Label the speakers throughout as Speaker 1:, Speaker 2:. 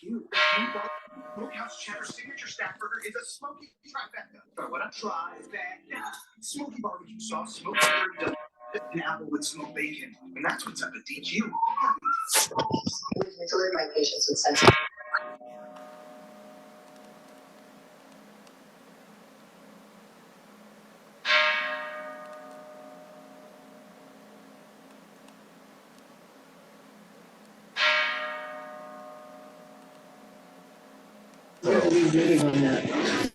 Speaker 1: DQ. Smokehouse Cheddar Signature Stack Burger is a smoky trifecta. But what a trifecta. Smoky barbecue sauce, smoked cheddar, and apple with smoked bacon. And that's what's up at DQ.
Speaker 2: We've delivered my patients with sensitive.
Speaker 3: Where are we reading on that?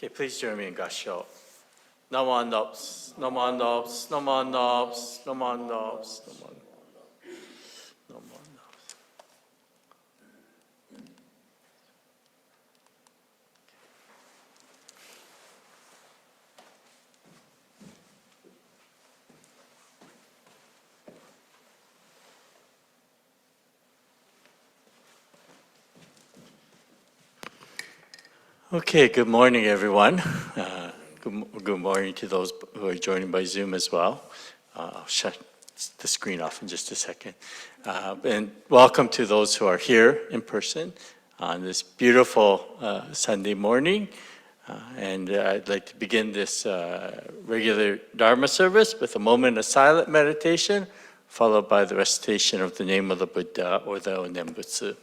Speaker 4: Okay, please join me in Gasho. Naman Nobs, Naman Nobs, Naman Nobs, Naman Nobs, Naman Nobs. Okay, good morning, everyone. Good morning to those who are joining by Zoom as well. I'll shut the screen off in just a second. And welcome to those who are here in person on this beautiful Sunday morning. And I'd like to begin this regular Dharma service with a moment of silent meditation, followed by the recitation of the name of the Buddha or the Onenbutsu.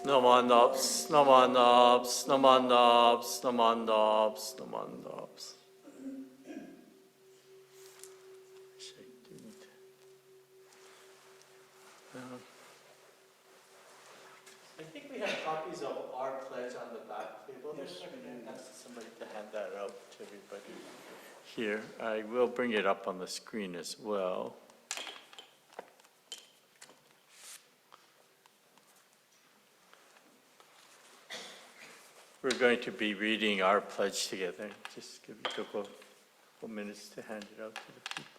Speaker 4: Namandaps, namandaps, namandaps, namandaps, namandaps. I think we have copies of our pledge on the back table. There's somebody to hand that out to everybody here. I will bring it up on the screen as well. We're going to be reading our pledge together. Just give it a couple minutes to hand it out to the people.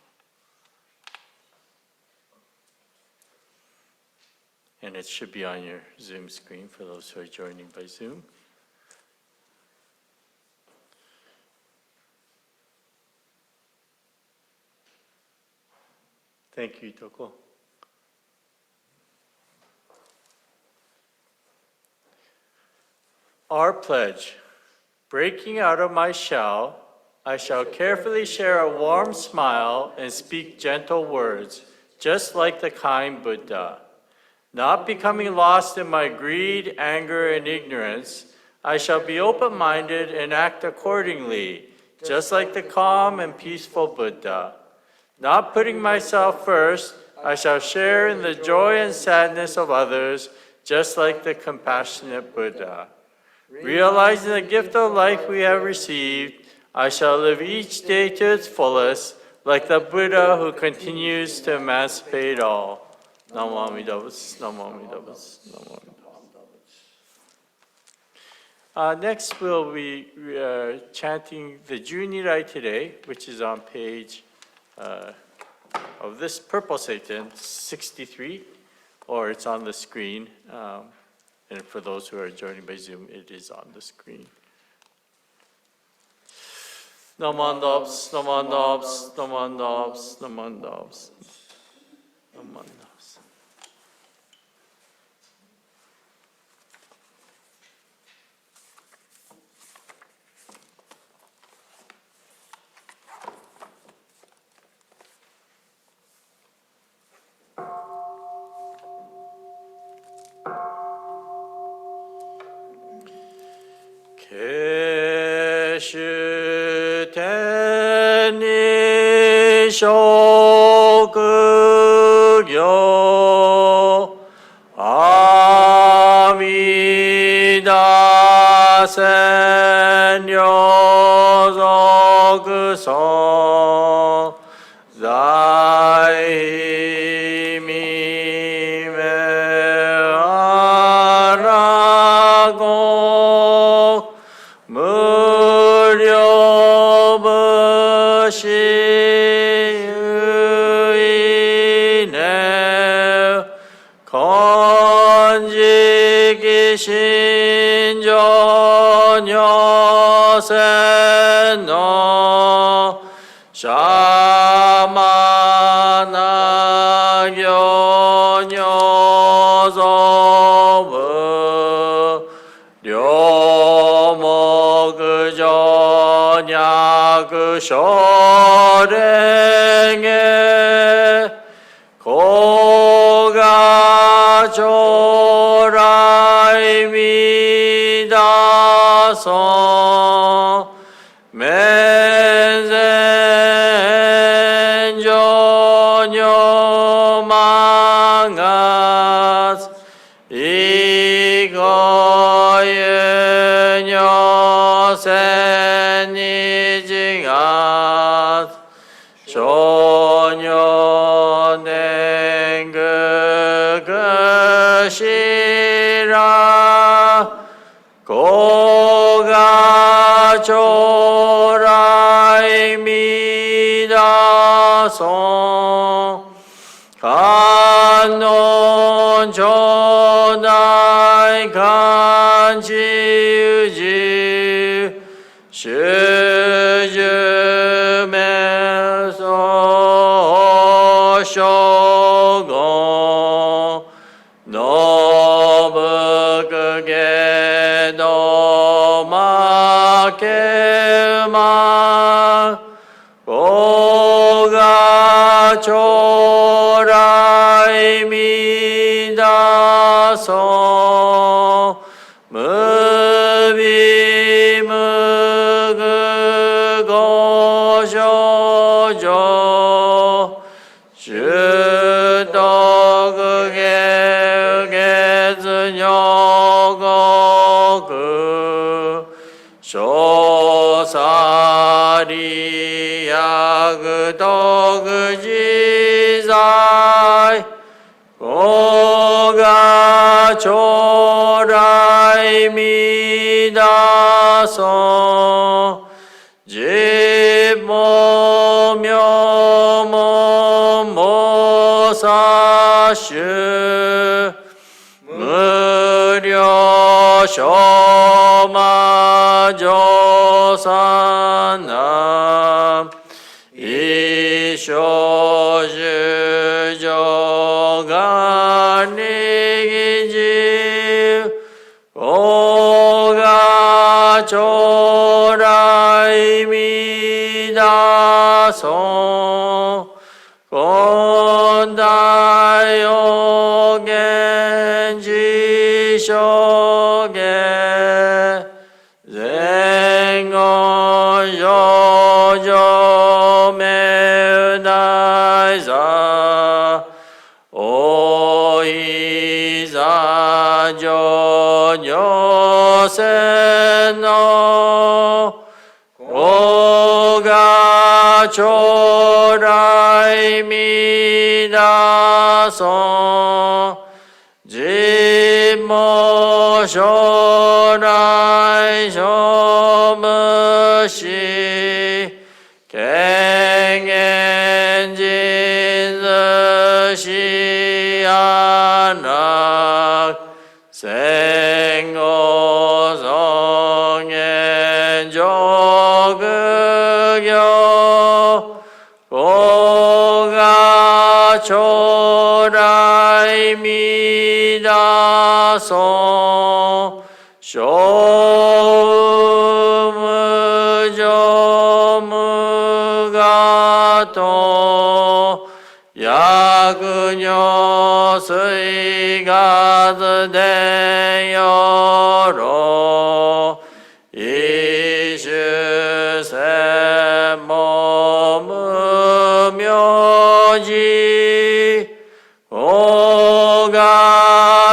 Speaker 4: And it should be on your Zoom screen for those who are joining by Zoom. Thank you, Toko. Our pledge. Breaking out of my shell, I shall carefully share a warm smile and speak gentle words, just like the kind Buddha. Not becoming lost in my greed, anger, and ignorance, I shall be open-minded and act accordingly, just like the calm and peaceful Buddha. Not putting myself first, I shall share in the joy and sadness of others, just like the compassionate Buddha. Realizing the gift of life we have received, I shall live each day to its fullest, like the Buddha who continues to emancipate all. Namo Amida Butsu, Namo Amida Butsu, Namo Amida Butsu. Next, we'll be chanting the Junirai today, which is on page of this purple Satan, 63, or it's on the screen. And for those who are joining by Zoom, it is on the screen. Namandaps, namandaps, namandaps, namandaps, namandaps. Keshuteni shokugyo Amida senyo zokuson Zai mi me arago 신전여센노 샤마나교녀서부 료모그저냐그쇼랭에 고가조라이미다소 맨센조녀망아스 이거예녀센이징아스 조녀냉그그시라 고가조라이미다소 간논조나이 간지유지 시즈메소 쇼고 노브그게 노마케마 고가조라이미다소
Speaker 5: 조라이 미다소 지모묘모모사슈 무려 쇼마조사남 이쇼주조가니기지 오가 조라이미다소 곤다요겐지쇼게 생어요조메다이사 오이사조요세노 오가 조라이미다소 지모쇼라이 쇼무시 갱엔진스시아낙 생고성엔조극요 고가 조라이미다소 쇼무조무가토 야근요 스이가드대여로 이슈세 몸묘지 오가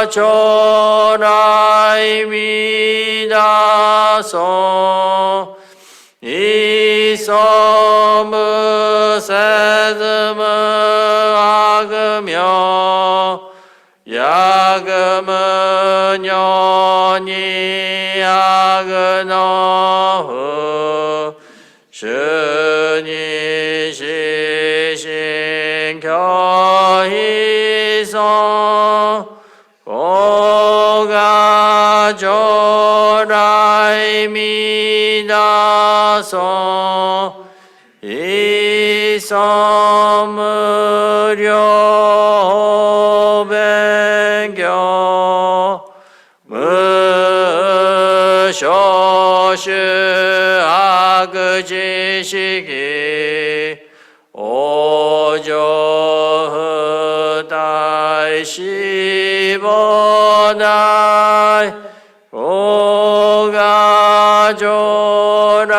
Speaker 5: 조라이미다소 이소무세드무 악으며 야금은 연이 악은어후 신이 시신 겨희성 고가 조라이미다소 이섬무료 뱅교 무쇼슈 악지식이 오조흐다이 시보다이 오가 조라이미다소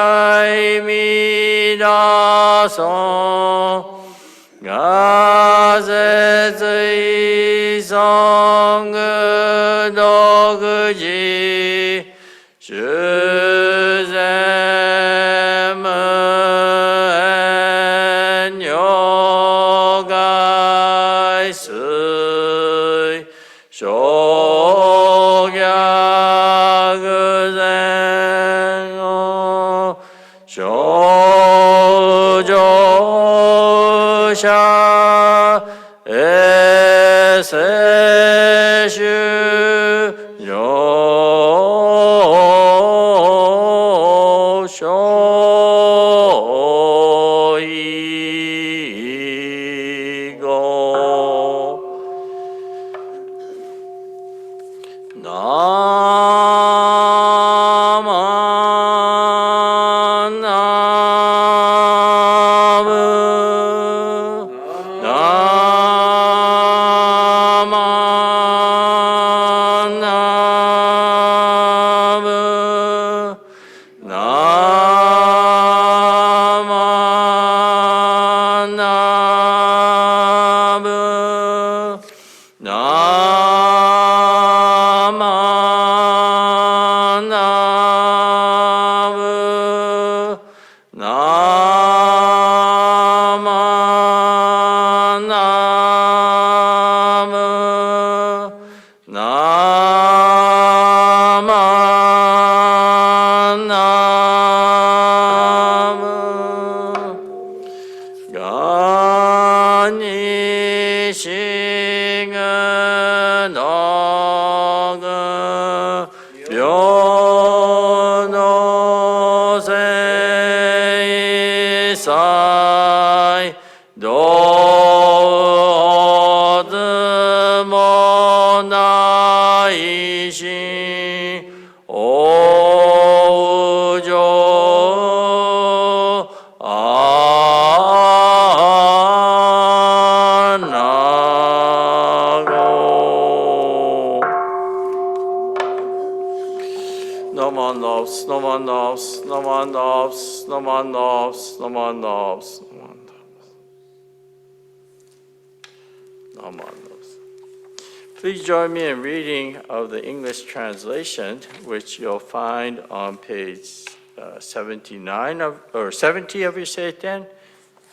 Speaker 5: 가세스이성그도그지 주zem은 요가이스이 쇼갸그생어 쇼조샤 에세슈 요쇼이고 나마 나만 나무 간이 싱은 어그 변호세 이사이 노드모나이시 오우조 안나고 너만 없스 너만 없스 너만 없스 너만 없스 너만 없스 너만 없스. Please join me in reading of the English translation, which you'll find on page 79 of, or 70 of your Seiten,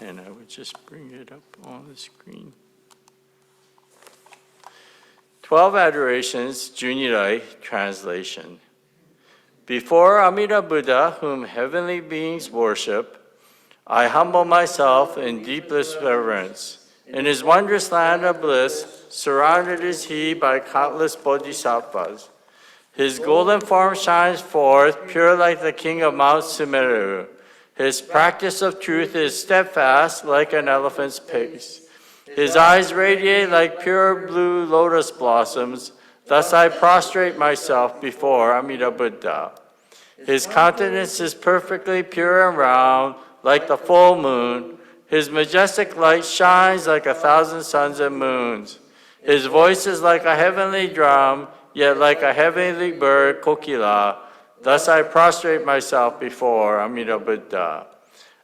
Speaker 5: and I would just bring it up on the screen. 12 Adorations, Junirai translation. Before Amida Buddha, whom heavenly beings worship, I humble myself in deepest reverence. In his wondrous land of bliss, surrounded is he by countless bodhisattvas. His golden form shines forth, pure like the king of Mount Sumeru. His practice of truth is steadfast like an elephant's pace. His eyes radiate like pure blue lotus blossoms. Thus I prostrate myself before Amida Buddha. His countenance is perfectly pure and round, like the full moon. His majestic light shines like 1,000 suns and moons. His voice is like a heavenly drum, yet like a heavenly bird, kokila. Thus I prostrate myself before Amida Buddha.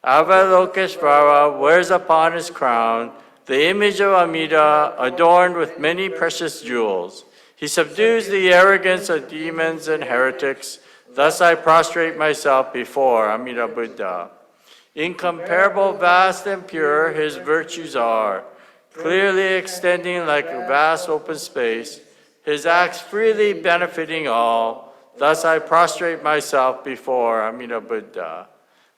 Speaker 5: Avalokiteshvara wears upon his crown the image of Amida, adorned with many precious jewels. He subdues the arrogance of demons and heretics. Thus I prostrate myself before Amida Buddha. Incomparable, vast, and pure his virtues are, clearly extending like a vast open space, his acts freely benefiting all. Thus I prostrate myself before Amida Buddha.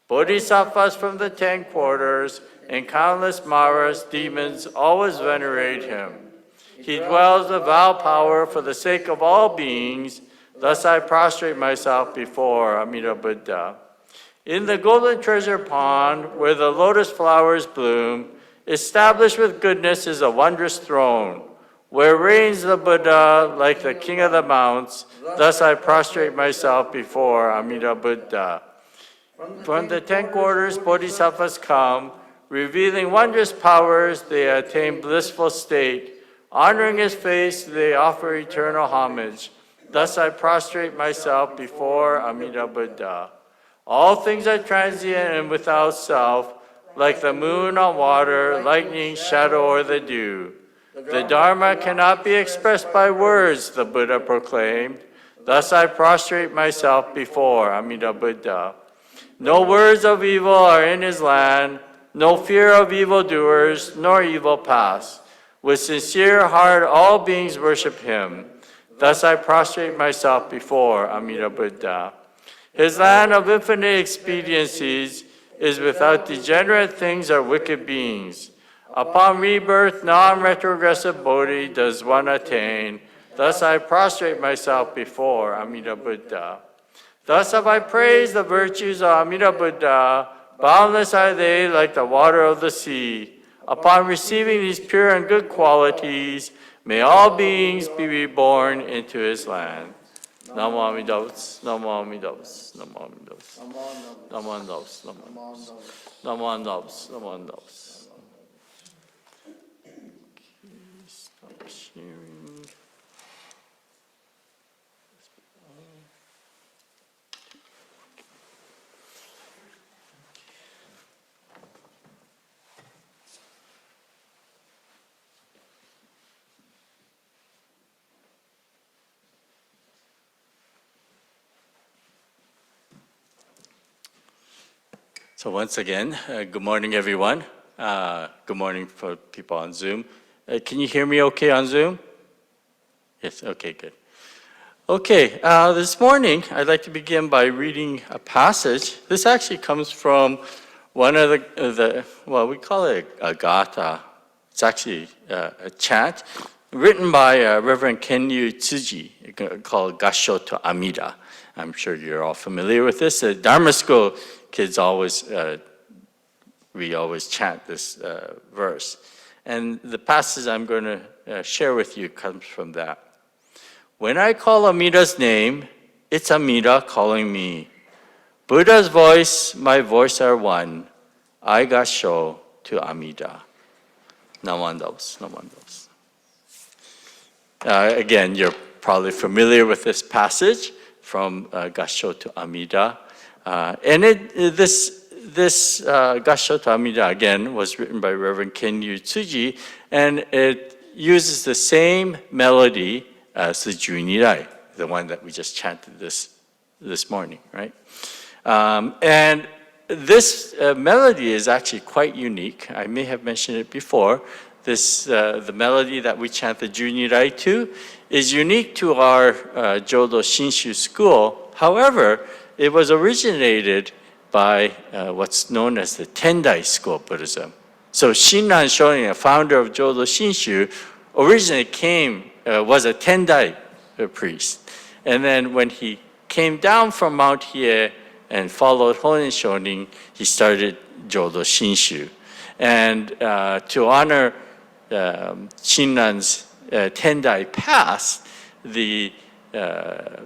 Speaker 5: Bodhisattvas from the 10 quarters and countless Maras, demons, always venerate him. He dwells with vow power for the sake of all beings. Thus I prostrate myself before Amida Buddha. In the golden treasure pond, where the lotus flowers bloom, established with goodness is a wondrous throne, where reigns the Buddha like the king of the mounts. Thus I prostrate myself before Amida Buddha. From the 10 quarters, bodhisattvas come, revealing wondrous powers. They attain blissful state. Honoring his face, they offer eternal homage. Thus I prostrate myself before Amida Buddha. All things are transient and without self, like the moon on water, lightning, shadow, or the dew. The Dharma cannot be expressed by words, the Buddha proclaimed. Thus I prostrate myself before Amida Buddha. No words of evil are in his land, no fear of evildoers, nor evil paths. With sincere heart, all beings worship him. Thus I prostrate myself before Amida Buddha. His land of infinite expediencies is without degenerate things or wicked beings. Upon rebirth, non-retrogressive Bodhi does one attain. Thus I prostrate myself before Amida Buddha. Thus have I praised the virtues of Amida Buddha. Boundless are they like the water of the sea. Upon receiving these pure and good qualities, may all beings be reborn into his land. Namo Amida Butsu, Namo Amida Butsu, Namo Amida Butsu, Namo Amida Butsu, Namo Amida Butsu, Namo Amida Butsu. Stop sharing. So once again, good morning, everyone. Good morning for people on Zoom. Can you hear me okay on Zoom? Yes, okay, good. Okay, this morning I'd like to begin by reading a passage. This actually comes from one of well, we call it a gatha. It's actually a chant written by Reverend Kenyu Tsuji called Gassho to Amida. I'm sure you're all familiar with this. Dharma school kids we always chant this verse. And the passage I'm going to share with you comes from that. When I call Amida's name, it's Amida calling me. Buddha's voice, my voice are one. I gassho to Amida. Namandals, namandals. Again, you're probably familiar with this passage from Gassho to Amida. And this Gassho to Amida, again, was written by Reverend Kenyu Tsuji, and it uses the same melody as the Junirai, the one that we just chanted this morning, right? And this melody is actually quite unique. I may have mentioned it before. The melody that we chant the Junirai to is unique to our Jodo Shinshu school. However, it was originated by what's known as the Tendai school of Buddhism. So Shinran Shonin, a founder of Jodo Shinshu, originally was a Tendai priest. And then when he came down from Mount Hiei and followed Honen Shonin, he started Jodo Shinshu. And to honor Shinran's Tendai past, the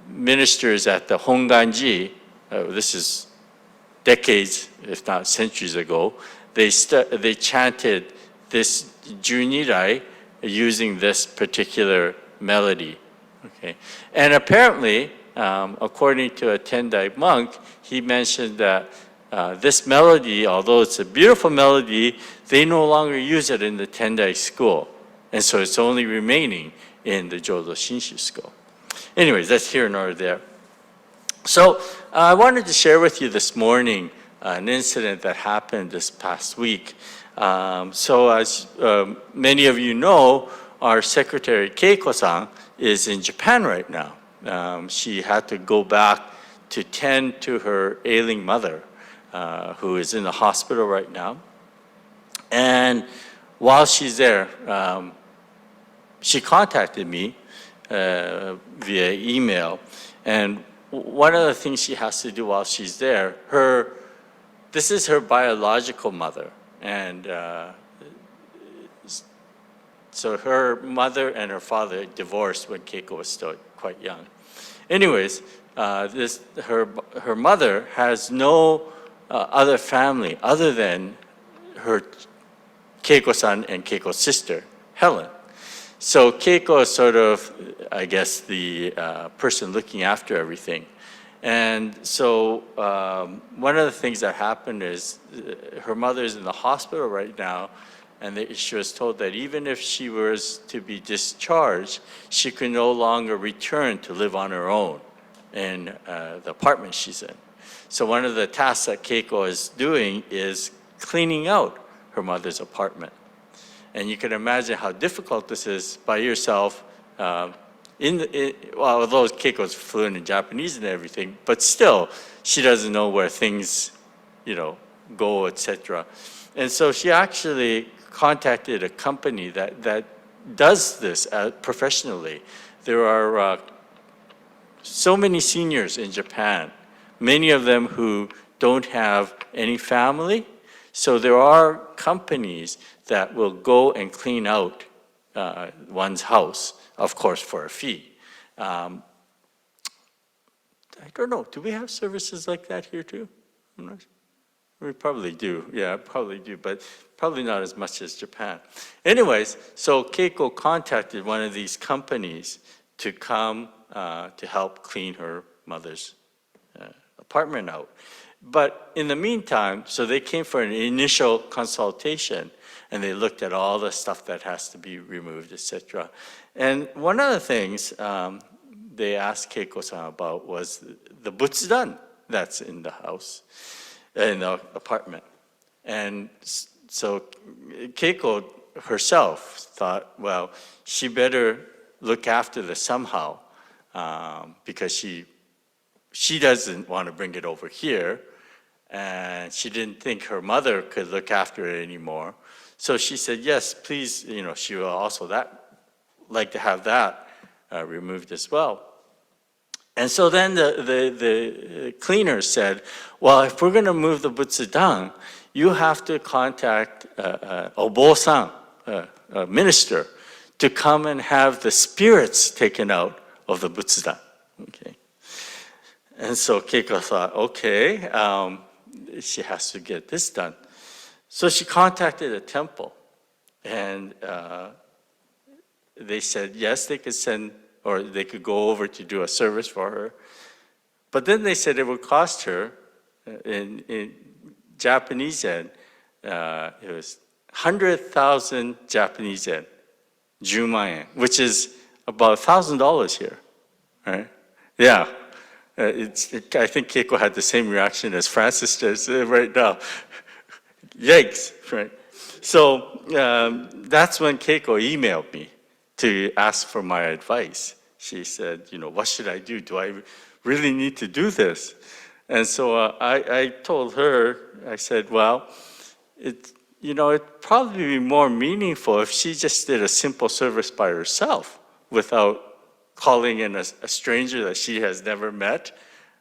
Speaker 5: ministers at the Honganji, this is decades, if not centuries ago, they chanted this Junirai using this particular melody. Okay, and apparently, according to a Tendai monk, he mentioned that this melody, although it's a beautiful melody, they no longer use it in the Tendai school. And so it's only remaining in the Jodo Shinshu school. Anyways, that's here nor there. So I wanted to share with you this morning an incident that happened this past week. So as many of you know, our secretary Keiko-san is in Japan right now. She had to go back to tend to her ailing mother, who is in the hospital right now. And while she's there, she contacted me via email. And one of the things she has to do while she's there, this is her biological mother. And so her mother and her father divorced when Keiko was still quite young. Anyways, her mother has no other family other than her Keiko-san and Keiko's sister, Helen. So Keiko is sort of, I guess, the person looking after everything. And so one of the things that happened is her mother is in the hospital right now, and she was told that even if she was to be discharged, she could no longer return to live on her own in the apartment she's in. So one of the tasks that Keiko is doing is cleaning out her mother's apartment. And you can imagine how difficult this is by yourself, although Keiko's fluent in Japanese and everything, but still, she doesn't know where things, go, etc. And so she actually contacted a company that does this professionally. There are so many seniors in Japan, many of them who don't have any family. So there are companies that will go and clean out one's house, of course, for a fee. I don't know, do we have services like that here too? I'm not sure. We probably do, yeah, probably do, but probably not as much as Japan. Anyways, so Keiko contacted one of these companies to come to help clean her mother's apartment out. But in the meantime, so they came for an initial consultation, and they looked at all the stuff that has to be removed, etc. And one of the things they asked Keiko-san about was the butsudan that's in the house, in the apartment. And so Keiko herself thought, well, she better
Speaker 4: look after this somehow, because she doesn't want to bring it over here, and she didn't think her mother could look after it anymore. So she said, yes, please, she will also like to have that removed as well. And so then the cleaner said, well, if we're going to move the Butsudan, you have to contact Obo-san, a minister, to come and have the spirits taken out of the Butsudan. Okay. And so Keiko thought, okay, she has to get this done. So she contacted a temple, and they said, yes, they could send, or they could go over to do a service for her. But then they said it would cost her, in Japanese yen, it was 100,000 Japanese yen, 10万円, which is about $1,000 here, right? Yeah. I think Keiko had the same reaction as Francis does right now. Yikes, right? So that's when Keiko emailed me to ask for my advice. She said, what should I do? Do I really need to do this? And so I told her, I said, well, it'd probably be more meaningful if she just did a simple service by herself without calling in a stranger that she has never met,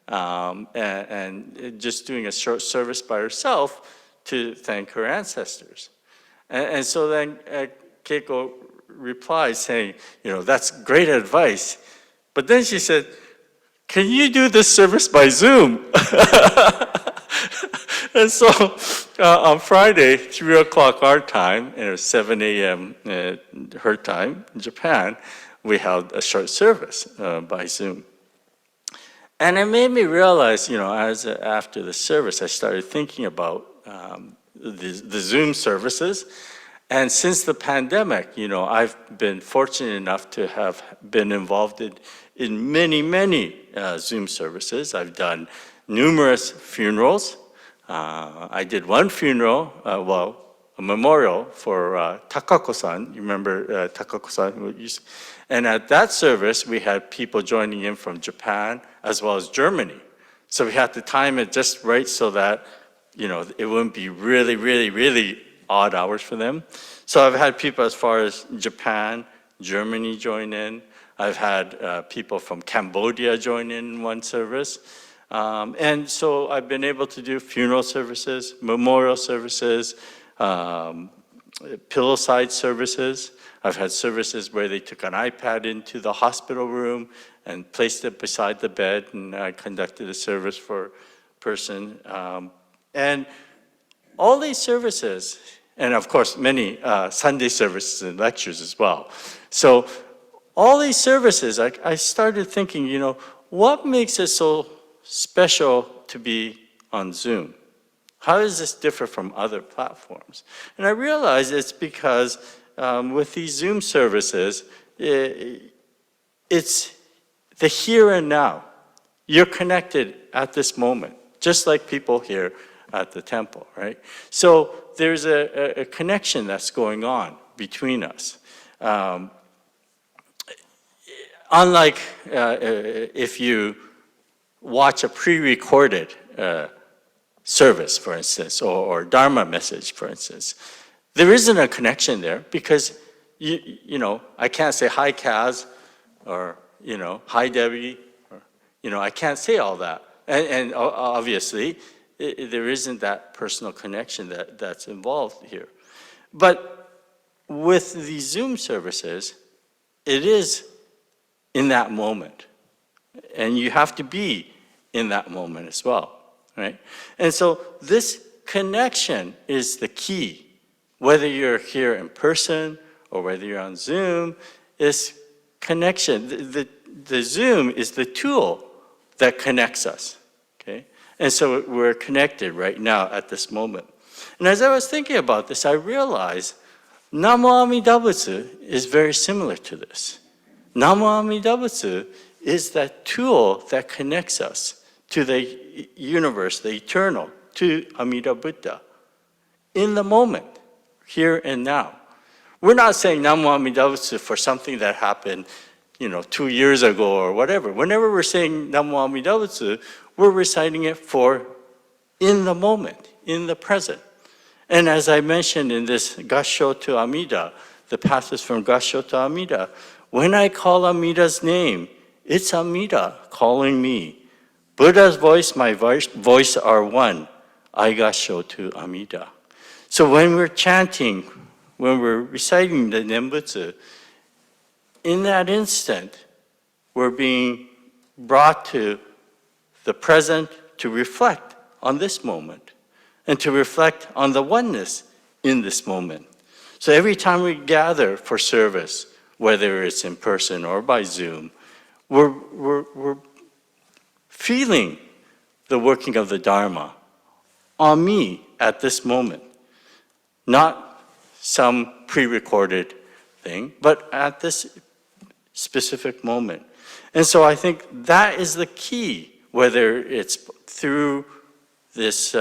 Speaker 4: and just doing a short service by herself to thank her ancestors. And so then Keiko replied saying, that's great advice. But then she said, can you do this service by Zoom? And so on Friday, 3 o'clock our time, and it was 7 a.m. Her time in Japan, we held a short service by Zoom. And it made me realize, after the service, I started thinking about the Zoom services. And since the pandemic, I've been fortunate enough to have been involved in many, many Zoom services. I've done numerous funerals. I did one funeral, a memorial for Takako-san. You remember Takako-san? And at that service, we had people joining in from Japan as well as Germany. So we had to time it just right so that, it wouldn't be really, really, really odd hours for them. So I've had people as far as Japan, Germany join in. I've had people from Cambodia join in one service. And so I've been able to do funeral services, memorial services, pillowside services. I've had services where they took an iPad into the hospital room and placed it beside the bed, and I conducted a service for a person. And all these services, and of course many Sunday services and lectures as well. So all these services, I started thinking, what makes it so special to be on Zoom? How does this differ from other platforms? And I realized it's because with these Zoom services, it's the here and now. You're connected at this moment, just like people here at the temple, right? So there's a connection that's going on between us. Unlike if you watch a pre-recorded service, for instance, or Dharma message, for instance, there isn't a connection there because, I can't say hi, Kaz, or, hi, Debbie, or, I can't say all that. And obviously, there isn't that personal connection that's involved here. But with the Zoom services, it is in that moment. And you have to be in that moment as well, right? And so this connection is the key. Whether you're here in person or whether you're on Zoom, is connection. The Zoom is the tool that connects us, okay? And so we're connected right now at this moment. And as I was thinking about this, I realized Namo Amida Butsu is very similar to this. Namo Amida Butsu is that tool that connects us to the universe, the eternal, to Amida Buddha, in the moment, here and now. We're not saying Namo Amida Butsu for something that happened 2 years ago or whatever. Whenever we're saying Namo Amida Butsu, we're reciting it for in the moment, in the present. And as I mentioned in this Gassho to Amida, the path is from Gassho to Amida. When I call Amida's name, it's Amida calling me. Buddha's voice, my voice are one. I Gassho to Amida. So when we're chanting, when we're reciting the Nembutsu, in that instant, we're being brought to the present to reflect on this moment and to reflect on the oneness in this moment. So every time we gather for service, whether it's in person or by Zoom, we're feeling the working of the Dharma on me at this moment. Not some pre-recorded thing, but at this specific moment. And so I think that is the key, whether it's through this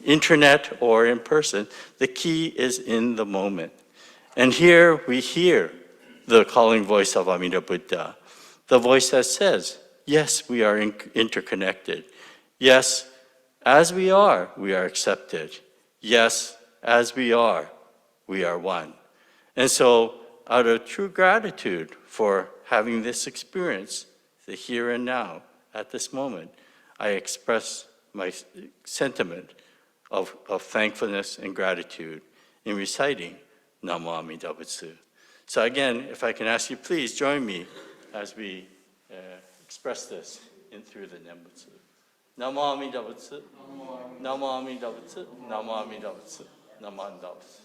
Speaker 4: internet or in person, the key is in the moment. And here we hear the calling voice of Amida Buddha, the voice that says, yes, we are interconnected. Yes, as we are accepted. Yes, as we are one. And so, out of true gratitude for having this experience, the here and now, at this moment, I express my sentiment of thankfulness and gratitude in reciting Namo Amida Butsu. So again, if I can ask you, please join me as we express this through the Nembutsu. Namo Amida Butsu. Namo Amida Butsu. Namo Amida Butsu. Namo Amida Butsu.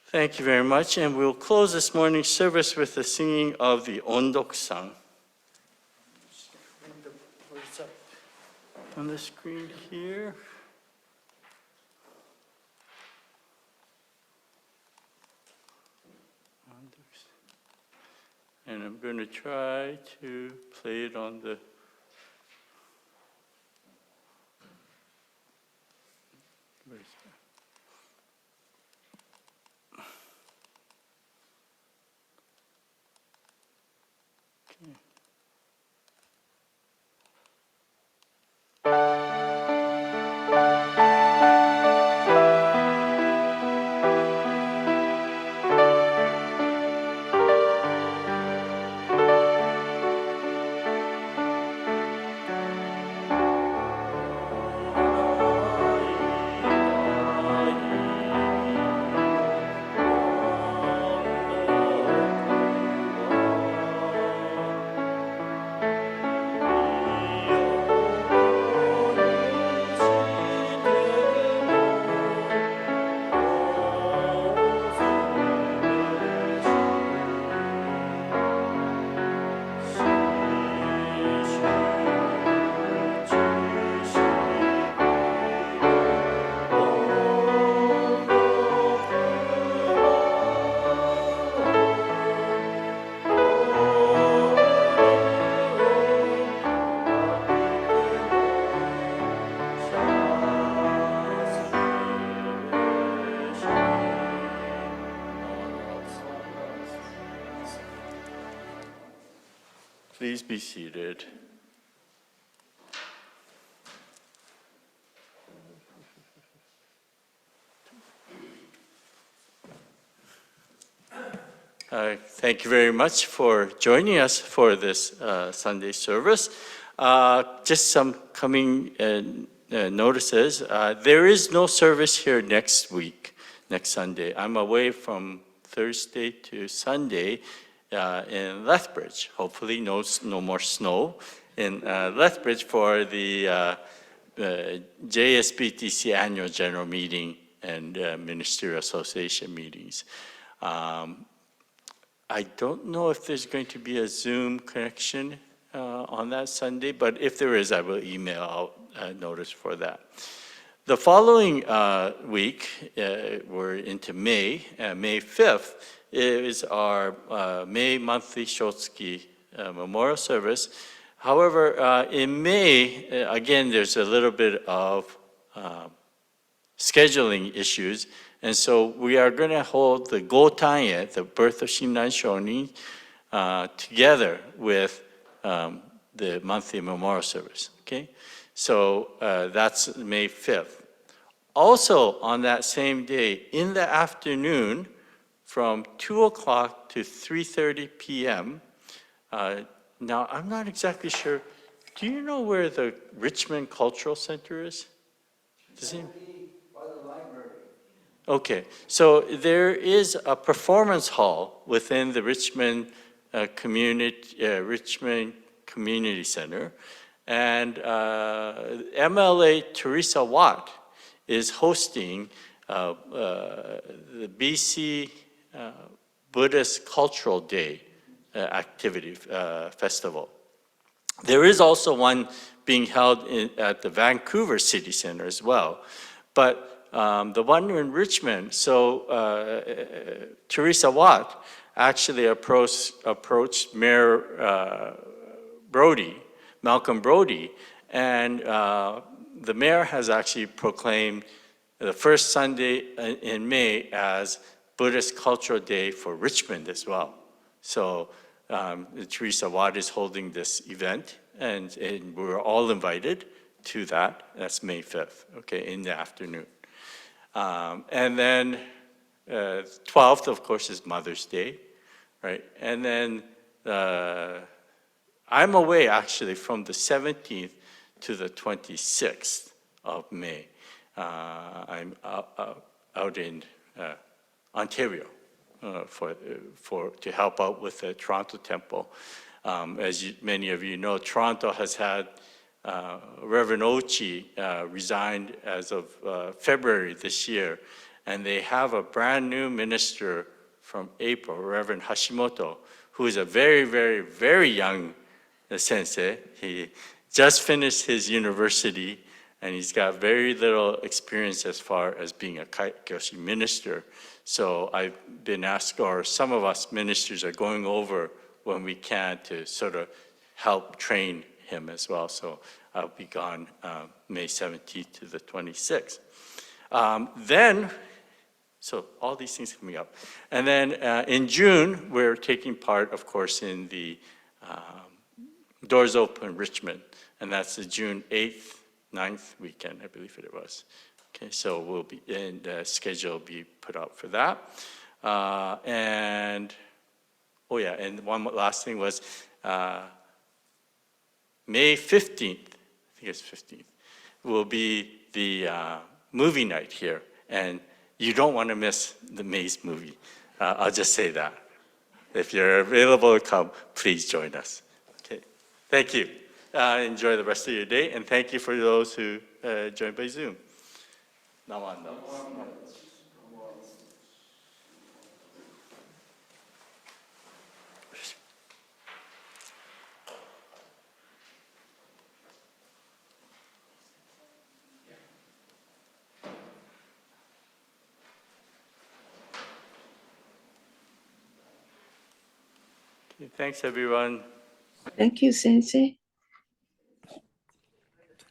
Speaker 4: Thank you very much, and we'll close this morning's service with the singing of the Ondok-san. What's up on the screen here? And I'm going to try to play it on the where is that? Okay. Please be seated. Thank you very much for joining us for this Sunday service. Just some coming notices. There is no service here next week, next Sunday. I'm away from Thursday to Sunday in Lethbridge. Hopefully no more snow in Lethbridge for the JSBTC annual general meeting and ministerial association meetings. I don't know if there's going to be a Zoom connection on that Sunday, but if there is, I will email out a notice for that. The following week, we're into May, May 5th, is our May monthly Shotsuki memorial service. However, in May, again, there's a little bit of scheduling issues. And so we are going to hold the Gotanye, the birth of Shinran Shonin, together with the monthly memorial service, okay? So that's May 5th. Also, on that same day, in the afternoon, from 2 o'clock to 3:30 p.m., now, I'm not exactly sure, do you know where the Richmond Cultural Center is? Does it? Okay, so there is a performance hall within the Richmond Community Center, and MLA Teresa Watt is hosting the BC Buddhist Cultural Day activity festival. There is also one being held at the Vancouver City Center as well, but the one in Richmond, so Teresa Watt actually approached Mayor Malcolm Brody, and the mayor has actually proclaimed the first Sunday in May as Buddhist Cultural Day for Richmond as well. So Teresa Watt is holding this event, and we're all invited to that. That's May 5th, okay, in the afternoon. And then 12th, of course, is Mother's Day, right? And then I'm away actually from the 17th to the 26th of May. I'm out in Ontario to help out with the Toronto Temple. As many of you know, Toronto has had Reverend Ochi resigned as of February this year, and they have a brand new minister from April, Reverend Hashimoto, who is a very, very, very young sensei. He just finished his university, and he's got very little experience as far as being a Kaikyoshi minister. So I've been asked, or some of us ministers are going over when we can to sort of help train him as well. So I'll be gone May 17th to the 26th. So all these things coming up. And then in June, we're taking part, of course, in the Doors Open Richmond, and that's the June 8th, 9th weekend, I believe it was. Okay, so we'll be, and the schedule will be put out for that. And one last thing was May 15th, I think it's 15th, will be the movie night here, and you don't want to miss the Maze movie. I'll just say that. If you're available to come, please join us. Okay, thank you. Enjoy the rest of your day, and thank you for those who joined by Zoom. Namanda. Okay, thanks, everyone.
Speaker 3: Thank you, Sensei.